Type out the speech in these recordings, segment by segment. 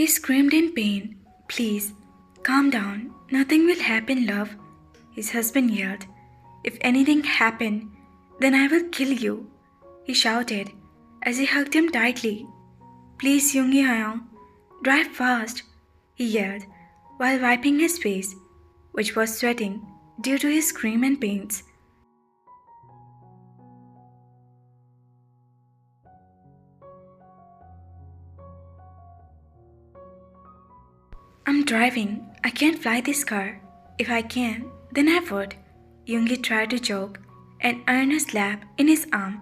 He screamed in pain. Please, calm down. Nothing will happen, love. His husband yelled. If anything happened, then I will kill you, he shouted as he hugged him tightly. Please, Yoongi Hyung, drive fast, he yelled while wiping his face, which was sweating due to his scream and pains. I'm driving. I can't fly this car. If I can, then I would. Yoongi tried to joke and earn a slap in his arm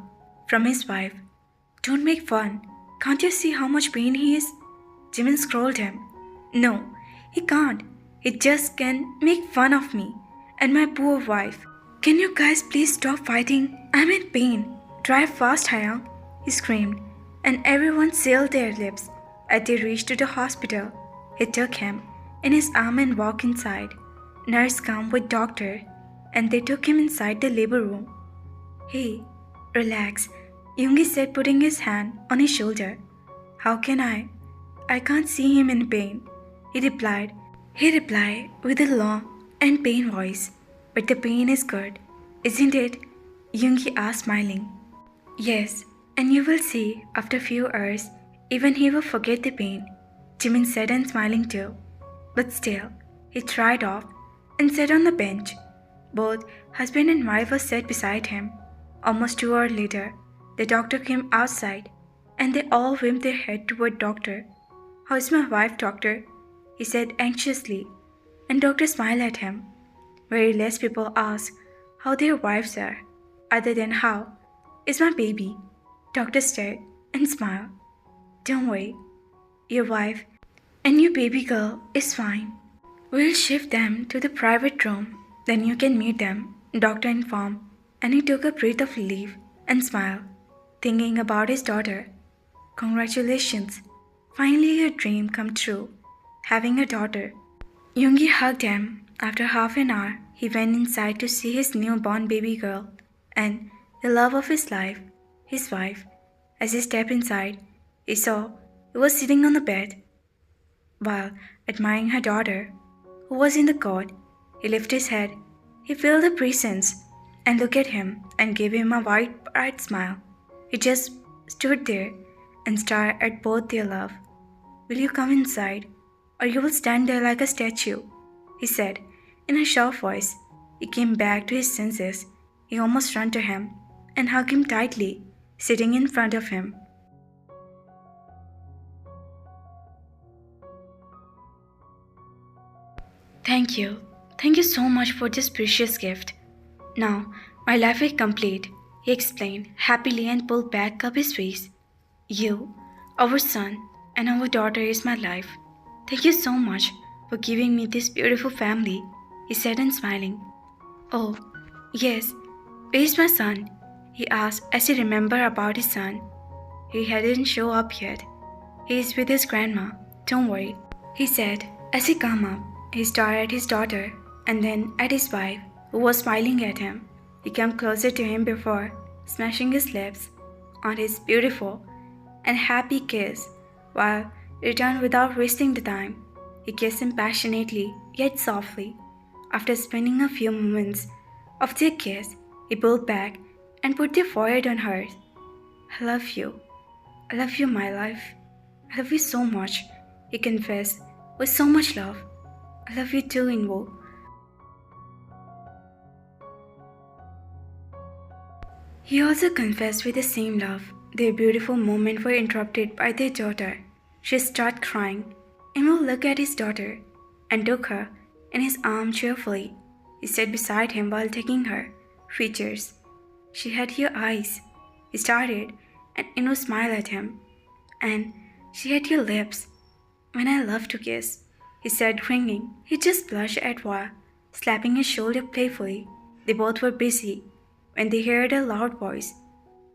from his wife. Don't make fun. Can't you see how much pain he is? Jimin scolded him. No, he can't. He just can make fun of me and my poor wife. Can you guys please stop fighting? I'm in pain. Drive fast, Hyung, he screamed, and everyone sealed their lips as they reached to the hospital. He took him in his arm and walked inside. Nurse came with doctor and they took him inside the labor room. Hey, relax, Yoongi said, putting his hand on his shoulder. How can I? I can't see him in pain, he replied. He replied with a long and pain voice. But the pain is good, isn't it? Yoongi asked, smiling. Yes, and you will see after a few hours, even he will forget the pain, Jimin said, and smiling too. But still, he tried off and sat on the bench. Both husband and wife were sat beside him. Almost 2 hours later, the doctor came outside and they all waved their head toward doctor. How's my wife, doctor? He said anxiously, and doctor smiled at him. Very less people ask how their wives are, other than how is my baby. Doctor stared and smiled. Don't worry, your wife and your baby girl is fine. We'll shift them to the private room, then you can meet them, doctor informed, and he took a breath of relief and smiled, thinking about his daughter. Congratulations, finally your dream come true, having a daughter. Yoongi hugged him. After half an hour, he went inside to see his newborn baby girl and the love of his life, his wife. As he stepped inside, he saw he was sitting on the bed while admiring her daughter, who was in the cot. He lifted his head. He felt the presence and looked at him and gave him a wide, bright smile. He just stood there and stared at both their love. Will you come inside, or you will stand there like a statue? He said in a sharp voice. He came back to his senses. He almost ran to him and hugged him tightly, sitting in front of him. Thank you. Thank you so much for this precious gift. Now, my life is complete, he explained happily and pulled back up his face. You, our son, and our daughter is my life. Thank you so much for giving me this beautiful family, he said and smiling. Oh, yes, where is my son? He asked as he remembered about his son. He hadn't shown up yet. He is with his grandma. Don't worry, he said as he came up. He stared at his daughter and then at his wife, who was smiling at him. He came closer to him before smashing his lips on his beautiful and happy kiss, while returned without wasting the time. He kissed him passionately yet softly. After spending a few moments of their kiss, he pulled back and put their forehead on hers. I love you. I love you, my life. I love you so much, he confessed with so much love. I love you too, Invo. He also confessed with the same love. Their beautiful moments were interrupted by their daughter. She started crying. Invo looked at his daughter and took her in his arm cheerfully. He sat beside him while taking her features. She had your eyes, he started, and Invo smiled at him. And she had your lips. When I love to kiss, he said, grinning. He just blushed at Wa, slapping his shoulder playfully. They both were busy when they heard a loud voice.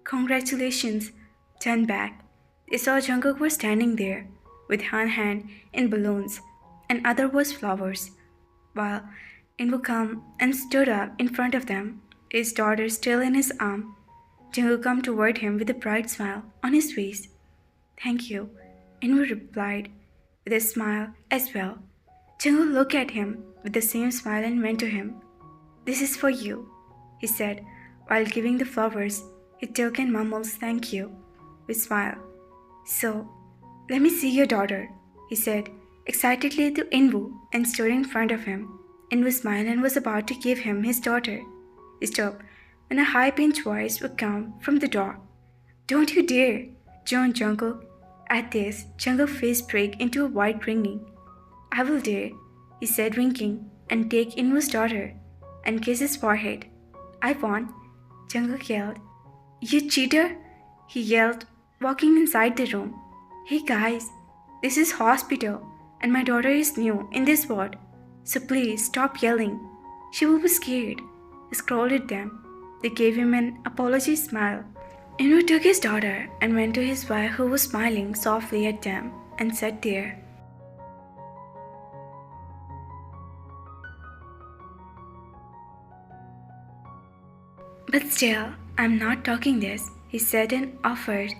Congratulations. Turned back. They saw Jungkook was standing there, with one hand in balloons and other was flowers, while Invo came and stood up in front of them, his daughter still in his arm. Jungkook came toward him with a bright smile on his face. Thank you, Invo replied. with a smile as well. Jungkook looked at him with the same smile and went to him. "This is for you," he said. While giving the flowers, he took and mumbled thank you with a smile. "So, let me see your daughter," he said excitedly to Inwoo and stood in front of him. Inwoo smiled and was about to give him his daughter. He stopped when a high-pitched voice would come from the door. "Don't you dare!" John Jungkook. At this, Jungkook's face broke into a wide grinning. "I will dare," he said winking, "and take Inwoo's daughter and kiss his forehead." "I won't," Jungkook yelled. "You cheater!" he yelled, walking inside the room. "Hey guys, this is hospital and my daughter is new in this ward, so please stop yelling. She will be scared." He scolded them. They gave him an apology smile. Inwoo took his daughter and went to his wife, who was smiling softly at them, and sat there. "But still, I'm not talking this," he said and offered.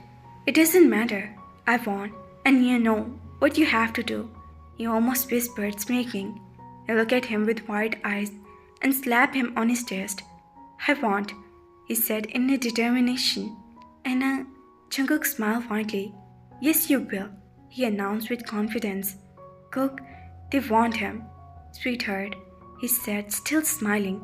"It doesn't matter. I won't, and you know what you have to do," he almost whispered, smirking. He looked at him with wide eyes and slapped him on his chest. "I won't," he said in a determination. And Jungkook smiled widely. "Yes, you will," he announced with confidence. "Cook, they want him." "Sweetheart," he said, still smiling.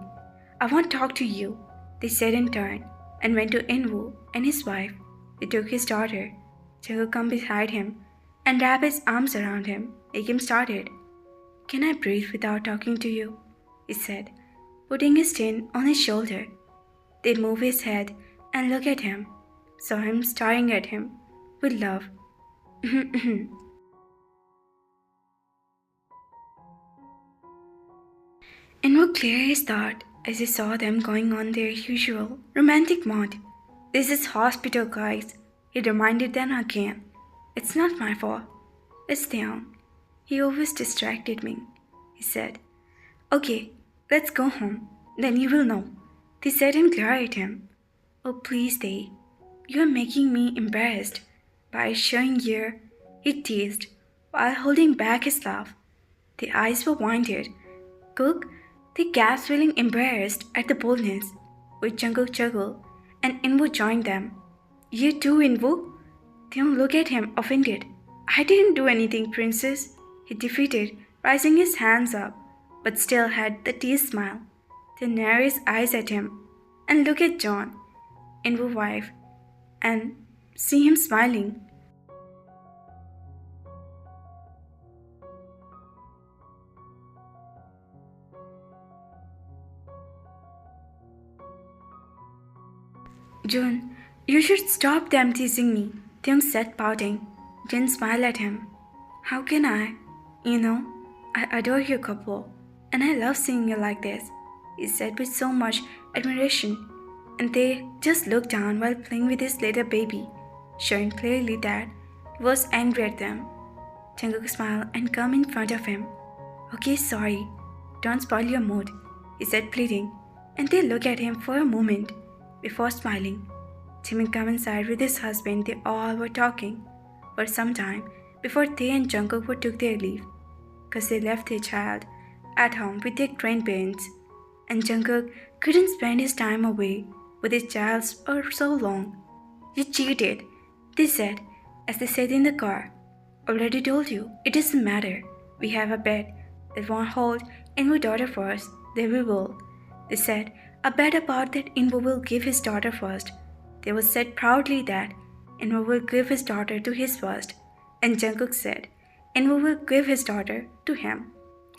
"I won't talk to you," they said in turn, and went to Inwoo and his wife. They took his daughter. Jungkook came beside him and wrapped his arms around him. They came started. "Can I breathe without talking to you?" he said, putting his chin on his shoulder. They moved his head and looked at him, saw him staring at him with love. Inwoo cleared his thought as he saw them going on their usual romantic mode. "This is hospital, guys," he reminded them again. "It's not my fault. It's Theon. He always distracted me," he said. "Okay, let's go home. Then you will know," they said and glared at him. "Oh, please, they. You are making me embarrassed by showing here," he teased, while holding back his laugh. The eyes were winded. "Cook," they gasped, feeling embarrassed at the boldness with Jungkook chuckled, and Inwoo joined them. "You too, Inwoo?" Theon looked at him, offended. "I didn't do anything, princess," he defeated, raising his hands up, but still had the teased smile. They narrowed his eyes at him and looked at John, Inwoo's wife, and see him smiling. "Jun, you should stop them teasing me," Theon said, pouting. Jin smiled at him. "How can I? You know, I adore your couple, and I love seeing you like this," he said with so much admiration, and they just looked down while playing with his little baby, showing clearly that he was angry at them. Jungkook smiled and came in front of him. "Okay, sorry. Don't spoil your mood," he said, pleading, and they looked at him for a moment before smiling. Jimin came inside with his husband. They all were talking for some time before they and Jungkook took their leave, because they left their child at home with their grandparents, and Jungkook couldn't spend his time away with his child for so long. "You cheated," they said as they sat in the car. "Already told you, it doesn't matter. We have a bet that won't hold Inwoo's daughter first. Then we will," they said. "A bet about that Inwoo will give his daughter first." They would said proudly that Inwoo will give his daughter to his first, and Jungkook said Inwoo will give his daughter to him.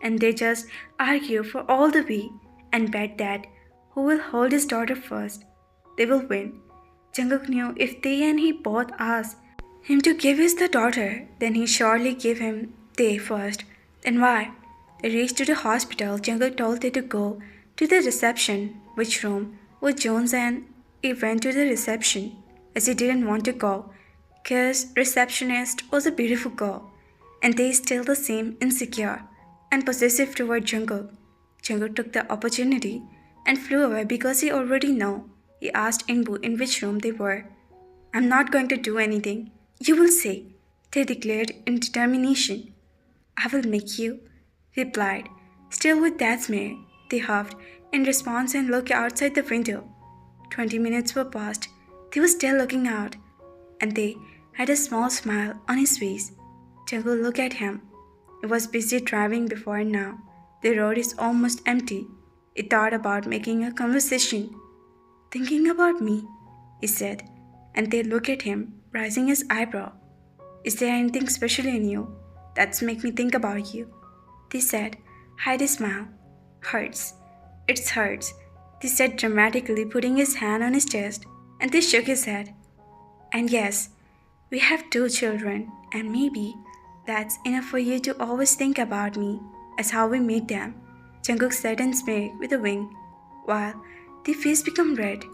And they just argue for all the way and bet that who will hold his daughter first, they will win. Jungkook knew if they and he both asked him to give his the daughter, then he surely give him they first. Then why? They reached to the hospital. Jungkook told them to go to the reception, which room was Jones, and he went to the reception as he didn't want to go, because receptionist was a beautiful girl, and they still the same insecure and possessive toward Jungkook. Jungkook took the opportunity and flew away because he already know. He asked Inwoo in which room they were. "I'm not going to do anything. You will see," they declared in determination. I will make you, he replied. Still with that smear, they huffed in response and looked outside the window. 20 minutes were past. They were still looking out, and they had a small smile on his face. Jungkook looked at him. He was busy driving before and now. The road is almost empty. He thought about making a conversation. Thinking about me, he said, and they looked at him, raising his eyebrow. Is there anything special in you that's make me think about you? They said, hide a smile. Hurts. It hurts, they said dramatically, putting his hand on his chest, and they shook his head. And yes, we have 2 children, and maybe that's enough for you to always think about me as how we made them, Jungkook said and smirked with a wink, while their face became red.